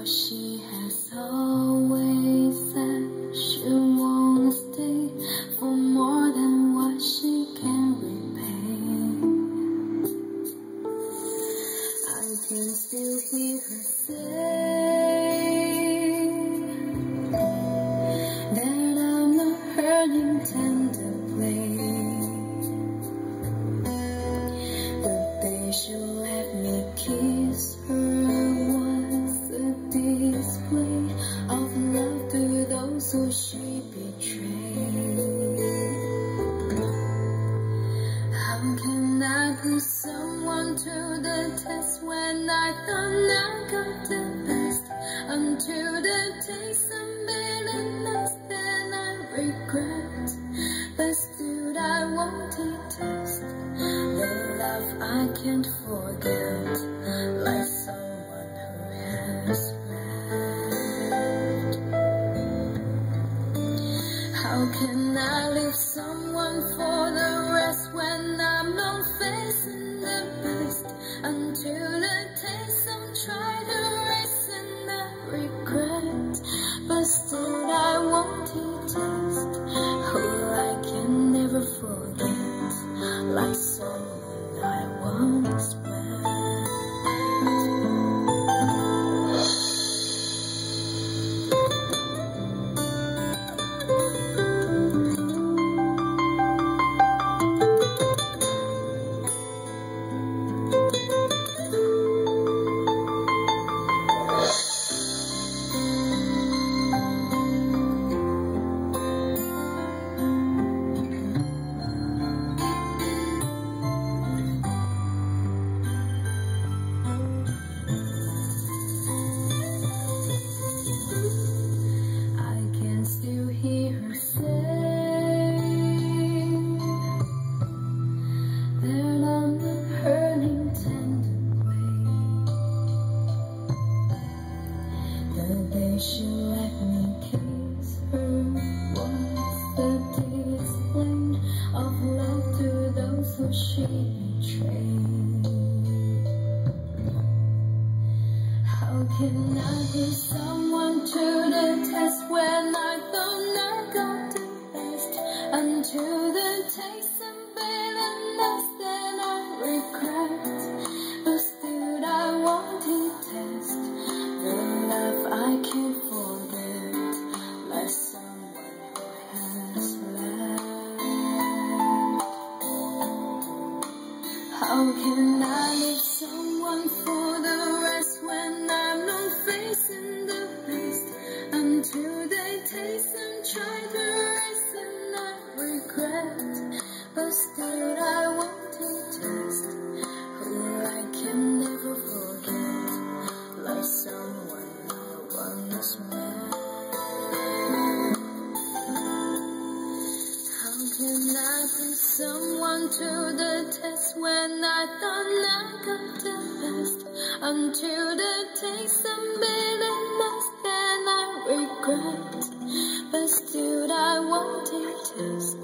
She has always said she won't stay for more than what she can repay. I can still hear her say that I'm not her intendedly. The day she let me kiss her display of love to those who she betrayed. How can I put someone to the test when I thought I got the best? Until the taste of bitterness, then I regret. But still I won't detest the love I can't forget, like someone who has left. How can I leave someone for the rest when I'm not facing the best? Until the taste of try to erase and I regret, but still I won't detest who I can never forget, like someone I once met. She let me kiss her was the display of love to those who she betrayed. How can I put someone to the test when I thought I got the best? Until the taste of bitterness, then I regret. But still I won't detest the love I can't forget, like someone who has left. How can I leave someone for the rest when I'm not facing the best? Until they taste and try to erase and I regret, but still I won't detest who I can never forget, like someone once met. How can I put someone to the test when I thought I got the best? Until the taste of bitterness, then I regret, but still I won't detest